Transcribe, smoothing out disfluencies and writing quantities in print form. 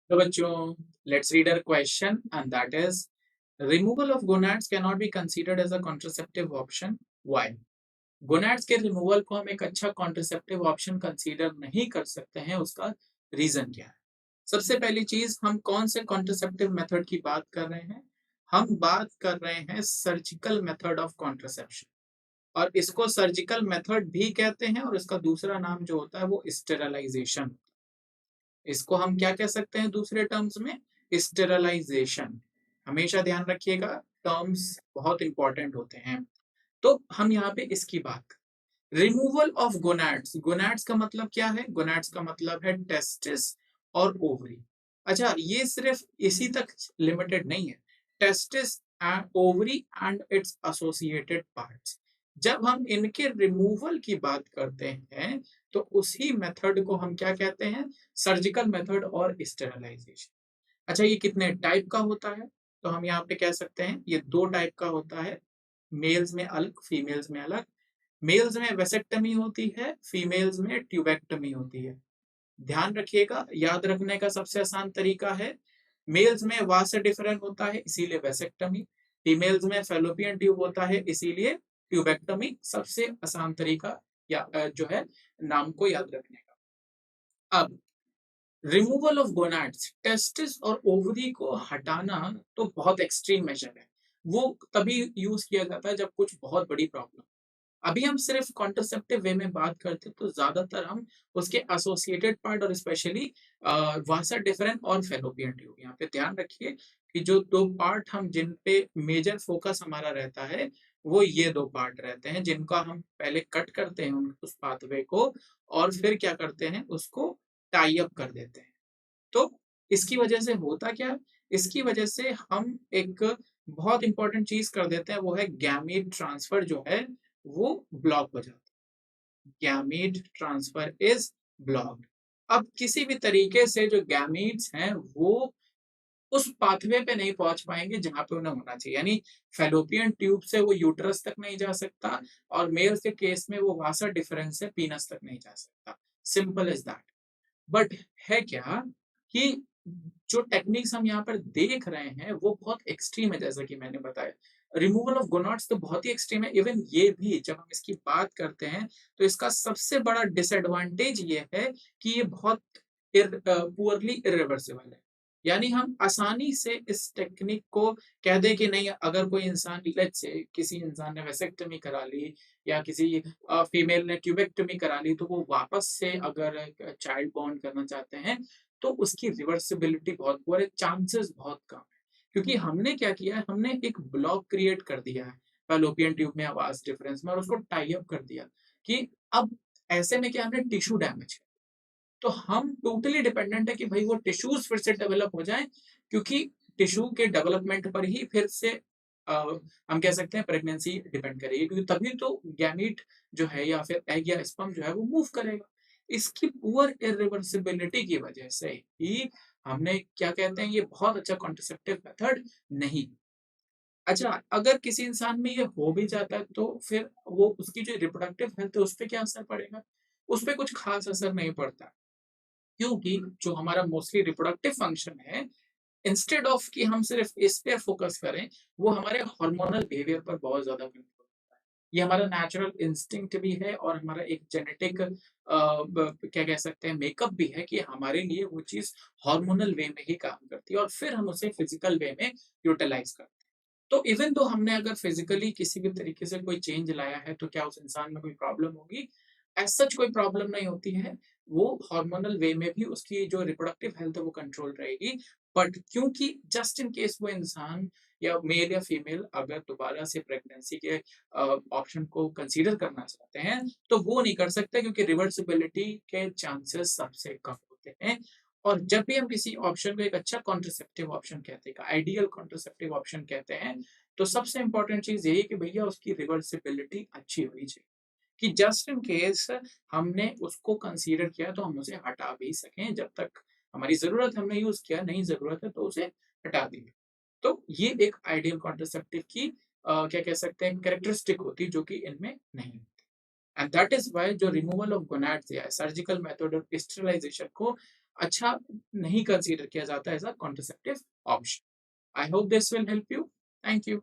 तो बच्चों, let's read our question and that is removal of gonads cannot be considered as a contraceptive option. Why? Gonads के removal को हम एक अच्छा कॉन्ट्रासेप्टिव ऑप्शन कंसीडर नहीं कर सकते हैं, उसका रीजन क्या है? सबसे पहली चीज, हम कौन से कॉन्ट्रासेप्टिव मेथड की बात कर रहे हैं? हम बात कर रहे हैं सर्जिकल मेथड ऑफ कॉन्ट्रासेप्शन, और इसको सर्जिकल मेथड भी कहते हैं, और इसका दूसरा नाम जो होता है वो स्टेरलाइजेशन। इसको हम क्या कह सकते हैं दूसरे टर्म्स में? स्टेरलाइजेशन। हमेशा ध्यान रखिएगा, टर्म्स बहुत इंपॉर्टेंट होते हैं। तो हम यहाँ पे इसकी बात, रिमूवल ऑफ गोनाड्स। गोनाड्स का मतलब क्या है? गोनाड्स का मतलब है टेस्टिस और ओवरी। अच्छा, ये सिर्फ इसी तक लिमिटेड नहीं है, testis and ovary and it's associated parts. जब हम इनके रिमूवल की बात करते हैं तो उसी मेथड को हम क्या कहते हैं? सर्जिकल मेथड और स्टेरलाइजेशन। अच्छा, ये कितने टाइप का होता है? तो हम यहाँ पे कह सकते हैं ये दो टाइप का होता है, मेल्स में अलग, फीमेल्स में अलग। मेल्स में वेसेक्टमी होती है, फीमेल्स में ट्यूबेक्टमी होती है। ध्यान रखिएगा, याद रखने का सबसे आसान तरीका है, मेल्स में वास डिफरेंट होता है इसीलिए वेसेक्टमी, फीमेल्स में फेलोपियन ट्यूब होता है इसीलिए ट्यूबेक्टमी। सबसे आसान तरीका या जो है नाम को याद रखने का। अब रिमूवल ऑफ गोनाड्स, टेस्टिस और ओवरी को हटाना तो बहुत एक्सट्रीम मेजर है, वो तभी यूज किया जाता है जब कुछ बहुत बड़ी प्रॉब्लम। अभी हम सिर्फ कॉन्ट्रासेप्टिव वे में बात करते हैं तो ज्यादातर हम उसके एसोसिएटेड पार्ट और स्पेशली वासा डिफरेंट और फेलोपियन ट्यूब, यहाँ पे ध्यान रखिए कि जो दो पार्ट हम जिन पे मेजर फोकस हमारा रहता है वो ये दो पार्ट रहते हैं, जिनका हम पहले कट करते हैं उस पाथवे को, और फिर क्या करते हैं उसको टाई अप कर देते हैं। तो इसकी वजह से होता क्या है? इसकी वजह से हम एक बहुत इंपॉर्टेंट चीज कर देते हैं, वो है गैमीट ट्रांसफर जो है वो ब्लॉक हो जाता है। Gamete transfer is blocked. अब किसी भी तरीके से जो गैमीट्स हैं वो उस पाथवे पे नहीं पहुंच पाएंगे जहां पे उन्हें होना चाहिए, यानी फेलोपियन ट्यूब से वो यूट्रस तक नहीं जा सकता, और मेल्स के केस में वो वासा डिफरेंस से पीनस तक नहीं जा सकता। Simple is that. बट है क्या कि जो टेक्निक्स हम यहाँ पर देख रहे हैं वो बहुत एक्सट्रीम है, जैसा कि मैंने बताया। रिमूवल ऑफ गोनॉड्स तो बहुत ही एक्सट्रीम है। इवन ये भी जब हम इसकी बात करते हैं तो इसका सबसे बड़ा डिसएडवांटेज ये है कि ये बहुत पुअरली इरिवर्सिबल है। यानी हम आसानी से इस टेक्निक को कह दें कि नहीं, अगर कोई इंसान, लेट्स से किसी इंसान ने वेसेक्टमी करा ली या किसी फीमेल ने ट्यूबेक्टमी करा ली, तो वो वापस से अगर चाइल्ड बॉर्न करना चाहते हैं तो उसकी रिवर्सिबिलिटी बहुत पुअर है, चांसेस बहुत कम है। क्योंकि हमने क्या किया है, हमने एक ब्लॉक क्रिएट कर दिया है फैलोपियन ट्यूब में, आवाज डिफरेंस में, और उसको टाई अप कर दिया कि अब ऐसे में क्या, हमने टिश्यू डैमेज है। तो हम टोटली डिपेंडेंट है कि भाई वो टिश्यूज फिर से डेवलप हो जाए, क्योंकि टिश्यू के डेवलपमेंट पर ही फिर से हम कह सकते हैं प्रेगनेंसी डिपेंड करेगी, क्योंकि तभी तो गैमीट जो है या फिर एग या स्पर्म जो है वो मूव करेगा। इसकी पुअर इरिवर्सिबिलिटी की वजह से ही हमने क्या कहते हैं, ये बहुत अच्छा कॉन्ट्रासेप्टिव मेथड नहीं। अच्छा, अगर किसी इंसान में ये हो भी जाता है तो फिर वो उसकी जो रिप्रोडक्टिव हेल्थ है उस पर क्या असर पड़ेगा? उस पर कुछ खास असर नहीं पड़ता, क्योंकि जो हमारा मोस्टली रिप्रोडक्टिव फंक्शन है, इंस्टेड ऑफ कि हम सिर्फ इस पे फोकस करें, वो हमारे हार्मोनल बिहेवियर पर बहुत ज्यादा कंट्रोल करता है। ये हमारा नेचुरल इंस्टिंक्ट भी है और हमारा एक जेनेटिक क्या कह सकते हैं मेकअप भी है कि हमारे लिए वो चीज हार्मोनल वे में ही काम करती है, और फिर हम उसे फिजिकल वे में यूटिलाइज करते हैं। तो इवन तो हमने अगर फिजिकली किसी भी तरीके से कोई चेंज लाया है तो क्या उस इंसान में कोई प्रॉब्लम होगी? एज सच कोई प्रॉब्लम नहीं होती है। वो हार्मोनल वे में भी उसकी जो रिप्रोडक्टिव हेल्थ है वो कंट्रोल रहेगी। बट क्योंकि जस्ट इन केस वो इंसान या मेल या फीमेल अगर दोबारा से प्रेगनेंसी के ऑप्शन को कंसीडर करना चाहते हैं तो वो नहीं कर सकते, क्योंकि रिवर्सिबिलिटी के चांसेस सबसे कम होते हैं। और जब भी हम किसी ऑप्शन को एक अच्छा कॉन्ट्रासेप्टिव ऑप्शन कहते हैं, आइडियल कॉन्ट्रासेप्टिव ऑप्शन कहते हैं, तो सबसे इंपॉर्टेंट चीज यही कि भैया उसकी रिवर्सिबिलिटी अच्छी होनी चाहिए, कि जस्ट इन केस हमने उसको कंसीडर किया तो हम उसे हटा भी सकें। जब तक हमारी जरूरत है हमने यूज किया, नहीं जरूरत है तो उसे हटा देंगे। तो ये एक आइडियल कॉन्ट्रासेप्टिव की क्या कह सकते हैं कैरेक्टरिस्टिक होती है, जो कि इनमें नहीं होती। एंड दैट इज वाई जो रिमूवल ऑफ गोनाड्स या सर्जिकल मेथड ऑफ स्टेरिलाइजेशन को अच्छा नहीं कंसीडर किया जाता as a contraceptive option. I hope this will help you. Thank you.